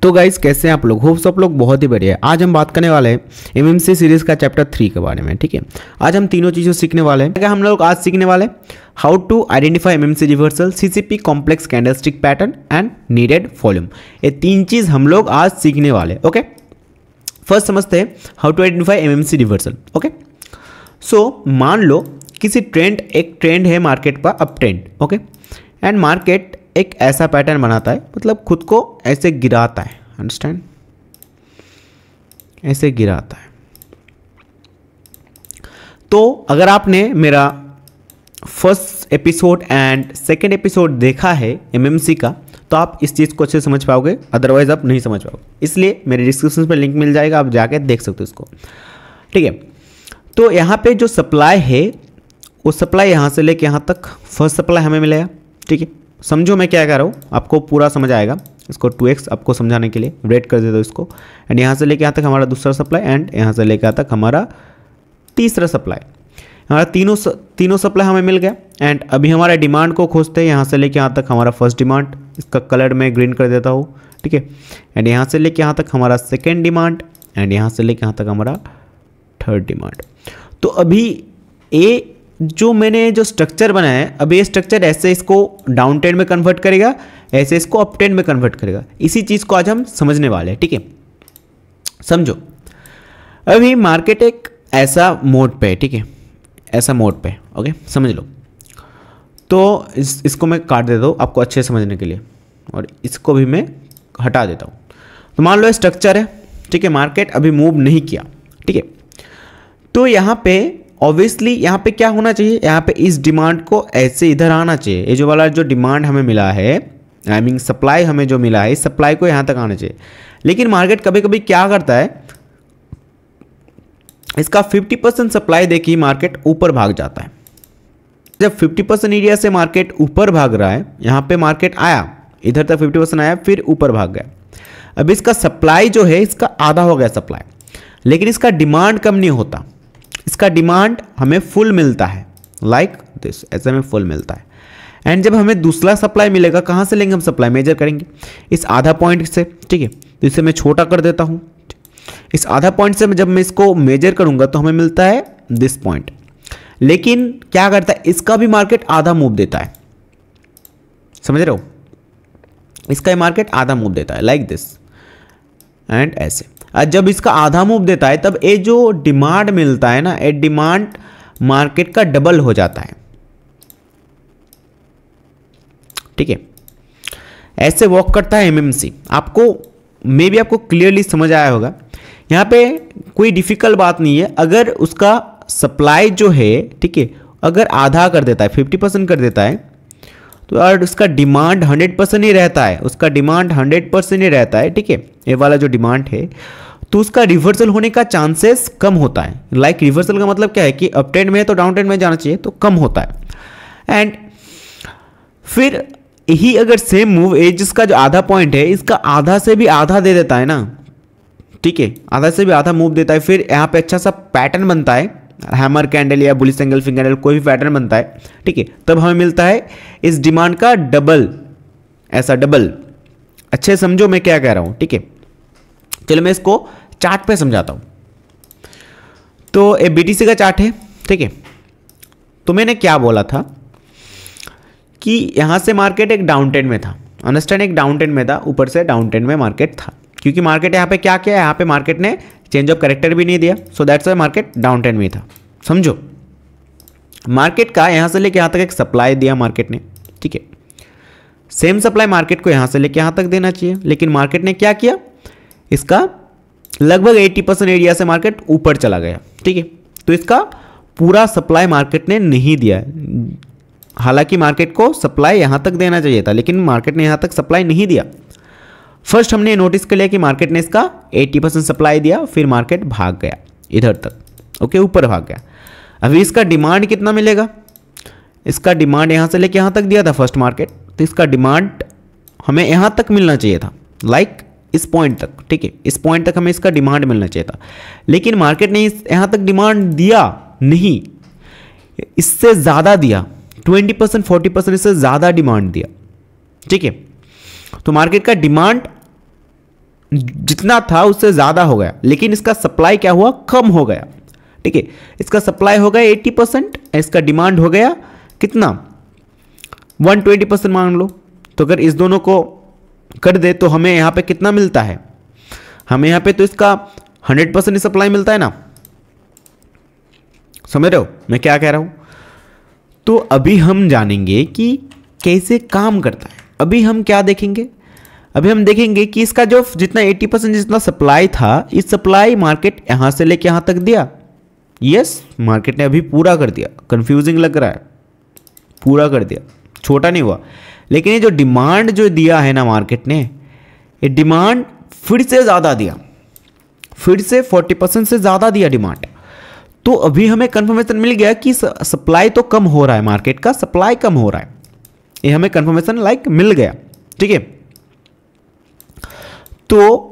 तो गाइस कैसे हैं आप लोग? होप्स आप लोग बहुत ही बढ़िया है। आज हम बात करने वाले हैं एमएमसी सीरीज का चैप्टर 3 के बारे में। ठीक है, आज हम तीनों चीज़ों सीखने वाले हैं। क्या हम लोग आज सीखने वाले हैं? How to identify MMC reversal, CCP complex candlestick pattern and needed volume. ये तीन चीज़ हम लोग आज सीखने वाले हैं। ओके, फर्स्ट समझते हैं how to identify MMC reversal. Okay, so मान लो किसी ट्रेंड, एक ट्रेंड है मार्केट का, up trend. Okay, and market एक ऐसा पैटर्न बनाता है, मतलब खुद को ऐसे गिराता है। अंडरस्टैंड? ऐसे गिराता है। तो अगर आपने मेरा first episode and second episode देखा है एमएमसी का, तो आप इस चीज़ को अच्छे समझ पाओगे, अदरवाइज आप नहीं समझ पाओगे। इसलिए मेरे डिस्क्रिप्शन पे लिंक मिल जाएगा, आप जाके देख सकते हो इसको। ठीक है, तो यहाँ पे जो सप्लाई है, वो सप्लाई यहाँ से लेके यहाँ तक फर्स्ट सप्लाई हमें मिलेगा। ठीक है, समझो मैं क्या कह रहा हूँ, आपको पूरा समझ आएगा। इसको 2x आपको समझाने के लिए रेड कर देता हूँ इसको। एंड यहाँ से लेके यहाँ तक हमारा दूसरा सप्लाई, एंड यहाँ से लेके यहाँ तक हमारा तीसरा सप्लाई। हमारा तीनों सप्लाई हमें मिल गया। एंड अभी हमारा डिमांड को खोजते हैं। यहाँ से लेके यहाँ तक हमारा फर्स्ट डिमांड, इसका कलर मैं ग्रीन कर देता हूँ। ठीक है, एंड यहाँ से लेके यहाँ तक हमारा सेकेंड डिमांड, एंड यहाँ से लेके यहाँ तक हमारा थर्ड डिमांड। तो अभी ये जो मैंने जो स्ट्रक्चर बनाया है, अब ये स्ट्रक्चर ऐसे इसको डाउन ट्रेंड में कन्वर्ट करेगा, ऐसे इसको अप ट्रेंड में कन्वर्ट करेगा। इसी चीज़ को आज हम समझने वाले हैं। ठीक है, समझो अभी मार्केट एक ऐसा मोड पे है। ठीक है, ऐसा मोड पे। ओके, समझ लो। तो इसको मैं काट देता हूँ आपको अच्छे समझने के लिए, और इसको भी मैं हटा देता हूँ। तो मान लो स्ट्रक्चर है। ठीक है, मार्केट अभी मूव नहीं किया। ठीक है, तो यहाँ पे ऑब्वियसली यहाँ पे क्या होना चाहिए, यहाँ पे इस डिमांड को ऐसे इधर आना चाहिए। ये जो वाला जो डिमांड हमें मिला है, आई मीन सप्लाई हमें जो मिला है, इस सप्लाई को यहाँ तक आना चाहिए। लेकिन मार्केट कभी कभी क्या करता है, इसका 50% सप्लाई देखिए मार्केट ऊपर भाग जाता है। जब 50% एरिया से मार्केट ऊपर भाग रहा है, यहाँ पे मार्केट आया, इधर तक 50% आया, फिर ऊपर भाग गया। अब इसका सप्लाई जो है, इसका आधा हो गया सप्लाई, लेकिन इसका डिमांड कम नहीं होता। इसका डिमांड हमें फुल मिलता है, लाइक दिस, ऐसे में फुल मिलता है। एंड जब हमें दूसरा सप्लाई मिलेगा, कहाँ से लेंगे हम सप्लाई? मेजर करेंगे इस आधा पॉइंट से। ठीक है, तो इसे मैं छोटा कर देता हूँ। इस आधा पॉइंट से जब मैं इसको मेजर करूंगा तो हमें मिलता है दिस पॉइंट। लेकिन क्या करता है, इसका भी मार्केट आधा मूव देता है। समझ रहे हो? इसका मार्केट आधा मूव देता है, लाइक दिस एंड ऐसे। जब इसका आधा मूव देता है, तब ये जो डिमांड मिलता है ना, ये डिमांड मार्केट का डबल हो जाता है। ठीक है, ऐसे वर्क करता है एमएमसी। आपको मे भी आपको क्लियरली समझ आया होगा। यहाँ पे कोई डिफिकल्ट बात नहीं है। अगर उसका सप्लाई जो है, ठीक है, अगर आधा कर देता है, 50% कर देता है, तो और उसका डिमांड 100% ही रहता है, उसका डिमांड 100% ही रहता है। ठीक है, ये वाला जो डिमांड है, तो उसका रिवर्सल होने का चांसेस कम होता है। लाइक रिवर्सल का मतलब क्या है कि अप ट्रेंड में है तो डाउन ट्रेंड में जाना चाहिए, तो कम होता है। एंड फिर यही अगर सेम मूव है, जिसका जो आधा पॉइंट है, इसका आधा से भी आधा दे देता है ना, ठीक है, आधा से भी आधा मूव देता है, फिर यहाँ पे अच्छा सा पैटर्न बनता है, हैमर कैंडल या बुलिश एंगल फिंगर कैंडल, कोई भी पैटर्न बनता है। ठीक है, तब हमें मिलता है इस डिमांड का डबल, ऐसा डबल। अच्छे समझो मैं क्या कह रहा हूं। ठीक है, चलो मैं इसको चार्ट पे समझाता हूं। तो ये बीटीसी का चार्ट है। ठीक है, तो मैंने क्या बोला था कि यहां से मार्केट एक डाउन ट्रेंड में था। अंडरस्टैंड? एक डाउन ट्रेंड में था, ऊपर से डाउन ट्रेंड में मार्केट था, क्योंकि मार्केट यहाँ पे क्या किया, यहाँ पे मार्केट ने चेंज ऑफ कैरेक्टर भी नहीं दिया, so that's why market down trend में था। समझो, मार्केट का यहाँ से लेके यहाँ तक एक सप्लाई दिया मार्केट ने। ठीक है, सेम सप्लाई मार्केट को यहाँ से लेके यहाँ तक देना चाहिए, लेकिन मार्केट ने क्या किया, इसका लगभग 80% एरिया से मार्केट ऊपर चला गया। ठीक है, तो इसका पूरा सप्लाई मार्केट ने नहीं दिया। हालांकि मार्केट को सप्लाई यहाँ तक देना चाहिए था, लेकिन मार्केट ने यहाँ तक सप्लाई नहीं दिया। फर्स्ट हमने नोटिस कर लिया कि मार्केट ने इसका 80% सप्लाई दिया, फिर मार्केट भाग गया इधर तक। ओके, ऊपर भाग गया। अभी इसका डिमांड कितना मिलेगा? इसका डिमांड यहाँ से लेके यहाँ तक दिया था फर्स्ट मार्केट, तो इसका डिमांड हमें यहाँ तक मिलना चाहिए था, लाइक इस पॉइंट तक। ठीक है, इस पॉइंट तक हमें इसका डिमांड मिलना चाहिए था, लेकिन मार्केट ने यहाँ तक डिमांड दिया नहीं, इससे ज़्यादा दिया, 20% 40% इससे ज़्यादा डिमांड दिया। ठीक है, तो मार्केट का डिमांड जितना था उससे ज़्यादा हो गया, लेकिन इसका सप्लाई क्या हुआ, कम हो गया। ठीक है, इसका सप्लाई हो गया 80%, इसका डिमांड हो गया कितना, 120% मान लो। तो अगर इस दोनों को कर दे तो हमें यहाँ पे कितना मिलता है, हमें यहाँ पे तो इसका 100% सप्लाई मिलता है ना। समझ रहे हो मैं क्या कह रहा हूँ। तो अभी हम जानेंगे कि कैसे काम करता है। अभी हम क्या देखेंगे, अभी हम देखेंगे कि इसका जो जितना 80% जितना सप्लाई था, इस सप्लाई मार्केट यहाँ से लेके यहाँ तक दिया। यस, मार्केट ने अभी पूरा कर दिया। कंफ्यूजिंग लग रहा है, पूरा कर दिया, छोटा नहीं हुआ। लेकिन ये जो डिमांड जो दिया है ना मार्केट ने, ये डिमांड फिर से ज़्यादा दिया, फिर से 40% से ज़्यादा दिया डिमांड। तो अभी हमें कंफर्मेशन मिल गया कि सप्लाई तो कम हो रहा है, मार्केट का सप्लाई कम हो रहा है। ये हमें कंफर्मेशन मिल गया। ठीक है, तो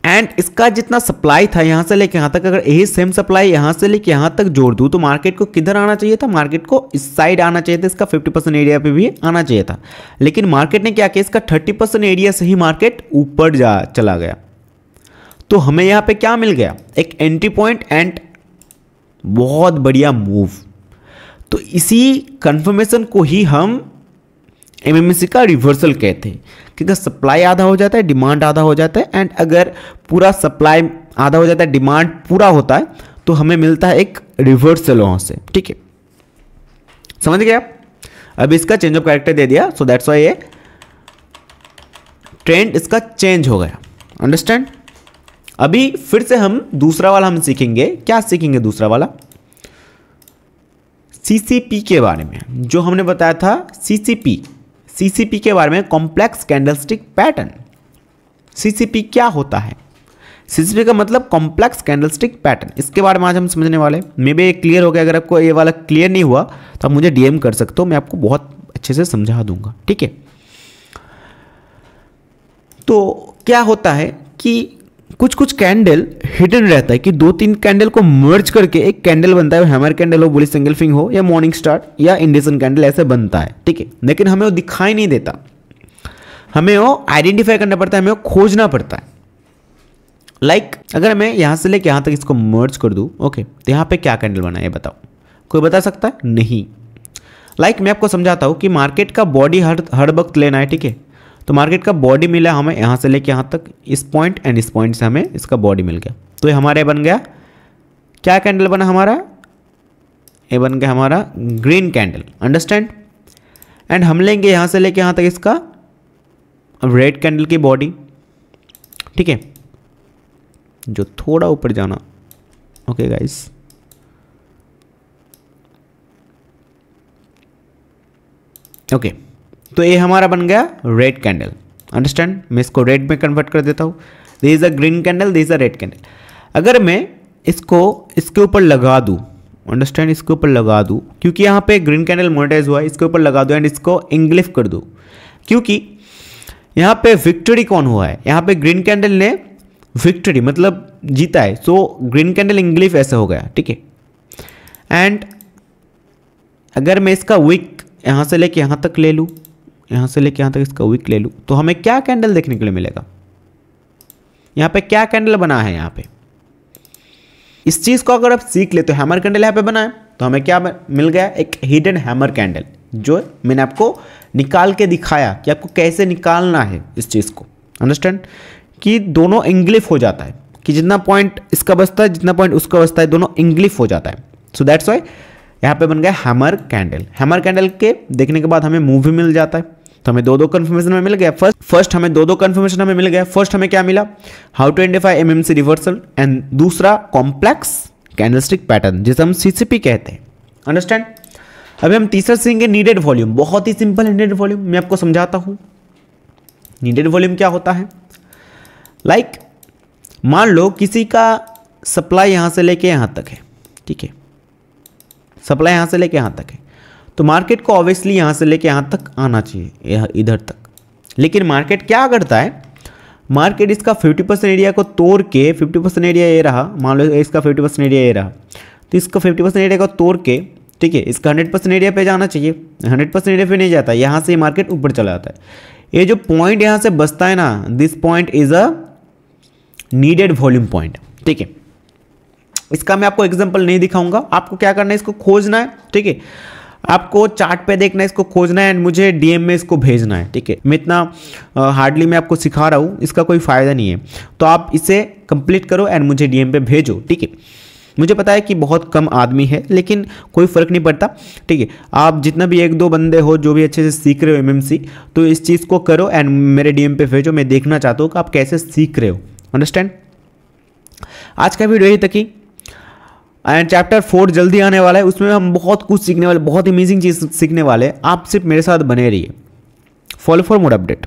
एंड इसका जितना सप्लाई था यहाँ से लेके यहाँ तक, अगर यही सेम सप्लाई यहाँ से लेके यहाँ तक जोड़ दूँ तो मार्केट को किधर आना चाहिए था, मार्केट को इस साइड आना चाहिए था, इसका 50% एरिया पे भी आना चाहिए था। लेकिन मार्केट ने क्या किया, इसका 30% एरिया से ही मार्केट ऊपर चला गया। तो हमें यहाँ पे क्या मिल गया, एक एंट्री पॉइंट एंड बहुत बढ़िया मूव। तो इसी कंफर्मेशन को ही हम एमएमसी का रिवर्सल कहते हैं, क्योंकि सप्लाई आधा हो जाता है, डिमांड आधा हो जाता है, एंड अगर पूरा सप्लाई आधा हो जाता है, डिमांड पूरा होता है, तो हमें मिलता है एक रिवर्सल वहां से। ठीक है, समझ गए आप। अब इसका चेंज ऑफ कैरेक्टर दे दिया, सो दैट्स व्हाई ये ट्रेंड इसका चेंज हो गया। अंडरस्टैंड। अभी फिर से हम दूसरा वाला हम सीखेंगे। क्या सीखेंगे दूसरा वाला, सीसीपी के बारे में, जो हमने बताया था सीसीपी के बारे में, कॉम्प्लेक्स कैंडलस्टिक पैटर्न। सीसीपी क्या होता है, सीसीपी का मतलब कॉम्प्लेक्स कैंडलस्टिक पैटर्न। इसके बारे में आज हम समझने वाले। मे बी क्लियर हो गया। अगर आपको ये वाला क्लियर नहीं हुआ तो आप मुझे डीएम कर सकते हो, मैं आपको बहुत अच्छे से समझा दूंगा। ठीक है, तो क्या होता है कि कुछ कुछ कैंडल हिडन रहता है, कि 2-3 कैंडल को मर्ज करके एक कैंडल बनता है। हैमर कैंडल हो, बुलिश एंगल्फिंग हो, या मॉर्निंग स्टार या इंडियन कैंडल, ऐसे बनता है। ठीक है, लेकिन हमें वो दिखाई नहीं देता, हमें वो आइडेंटिफाई करना पड़ता है, हमें वो खोजना पड़ता है। लाइक अगर मैं यहाँ से लेके यहाँ तक इसको मर्ज कर दूँ, ओके, तो यहाँ पे क्या कैंडल बना है बताओ, कोई बता सकता है? नहीं। लाइक मैं आपको समझाता हूँ कि मार्केट का बॉडी हर वक्त लेना है। ठीक है, तो मार्केट का बॉडी मिला हमें यहाँ से लेके यहाँ तक, इस पॉइंट एंड इस पॉइंट से हमें इसका बॉडी मिल गया। तो ये हमारे बन गया, क्या कैंडल बना हमारा, ये बन गया हमारा ग्रीन कैंडल। अंडरस्टैंड। एंड हम लेंगे यहाँ से लेके यहाँ तक इसका रेड कैंडल की बॉडी। ठीक है, जो थोड़ा ऊपर जाना, ओके गाइस, ओके, तो ये हमारा बन गया रेड कैंडल। अंडरस्टैंड। मैं इसको रेड में कन्वर्ट कर देता हूँ। This is a green candle, this is a red candle. अगर मैं इसको इसके ऊपर लगा दूँ, अंडरस्टैंड, इसके ऊपर लगा दूँ, क्योंकि यहाँ पे ग्रीन कैंडल मोनेटाइज हुआ है, इसके ऊपर लगा दूँ एंड इसको इंग्लिफ कर दूँ, क्योंकि यहाँ पे विक्ट्री कौन हुआ है, यहाँ पे ग्रीन कैंडल ने विक्ट्री मतलब जीता है। सो ग्रीन कैंडल इंग्लिफ ऐसे हो गया। ठीक है, एंड अगर मैं इसका विक यहाँ से लेके यहाँ तक ले लूँ, यहाँ से लेके यहाँ तक इसका विक ले लूँ, तो हमें क्या कैंडल देखने के लिए मिलेगा, यहाँ पे क्या कैंडल बना है। यहाँ पे इस चीज़ को अगर आप सीख ले तो हैमर कैंडल यहाँ पे बना है, तो हमें क्या मिल गया, एक हिडन हैमर कैंडल, जो मैंने आपको निकाल के दिखाया कि आपको कैसे निकालना है इस चीज़ को। अंडरस्टैंड, कि दोनों इंग्लिफ हो जाता है, कि जितना पॉइंट इसका बचता है जितना पॉइंट उसका बचता है, दोनों इंग्लिफ हो जाता है। सो दैट्स वाई यहाँ पे बन गया हैमर कैंडल। हैमर कैंडल के देखने के बाद हमें मूव भी मिल जाता है, तो हमें दो कंफर्मेशन में मिल गया। फर्स्ट हमें दो कंफर्मेशन हमें मिल गया। फर्स्ट हमें क्या मिला, how to identify MMC reversal, and दूसरा कॉम्प्लेक्स कैंडलस्टिक पैटर्न, जिसे हम सीसीपी कहते हैं। अंडरस्टैंड। अभी हम तीसरा सीखेंगे नीडेड वॉल्यूम। बहुत ही सिंपल है नीडेड वॉल्यूम, मैं आपको समझाता हूँ। नीडेड वॉल्यूम क्या होता है, लाइक मान लो किसी का सप्लाई यहाँ से लेके यहाँ तक है। ठीक है, सप्लाई यहाँ से लेके यहाँ तक है, तो मार्केट को ऑब्वियसली यहाँ से लेके यहाँ तक आना चाहिए, इधर तक। लेकिन मार्केट क्या करता है, मार्केट इसका 50% एरिया को तोड़ के, 50% एरिया ये रहा, मान लो इसका 50% एरिया ये रहा, तो इसका 50% एरिया को तोड़ के, ठीक है, इसका 100% एरिया पे जाना चाहिए। 100% एरिया पे नहीं जाता, यहाँ से मार्केट ऊपर चला जाता है। ये जो पॉइंट यहाँ से बचता है ना, this point is a needed volume point. ठीक है, इसका मैं आपको एग्जांपल नहीं दिखाऊंगा, आपको क्या करना है, इसको खोजना है। ठीक है, आपको चार्ट पे देखना है, इसको खोजना है एंड मुझे डीएम में इसको भेजना है। ठीक है, मैं इतना हार्डली मैं आपको सिखा रहा हूँ, इसका कोई फ़ायदा नहीं है, तो आप इसे कंप्लीट करो एंड मुझे डीएम पे भेजो। ठीक है, मुझे पता है कि बहुत कम आदमी है, लेकिन कोई फ़र्क नहीं पड़ता। ठीक है, आप जितना भी 1-2 बंदे हो जो भी अच्छे से सीख रहे हो एमएमसी, तो इस चीज़ को करो एंड मेरे डीएम पे भेजो। मैं देखना चाहता हूँ कि आप कैसे सीख रहे हो। अंडरस्टैंड? आज का वीडियो यही तक ही, एंड चैप्टर 4 जल्दी आने वाला है, उसमें हम बहुत कुछ सीखने वाले, बहुत अमेजिंग चीज़ सीखने वाले हैं। आप सिर्फ मेरे साथ बने रहिए। Follow for more update.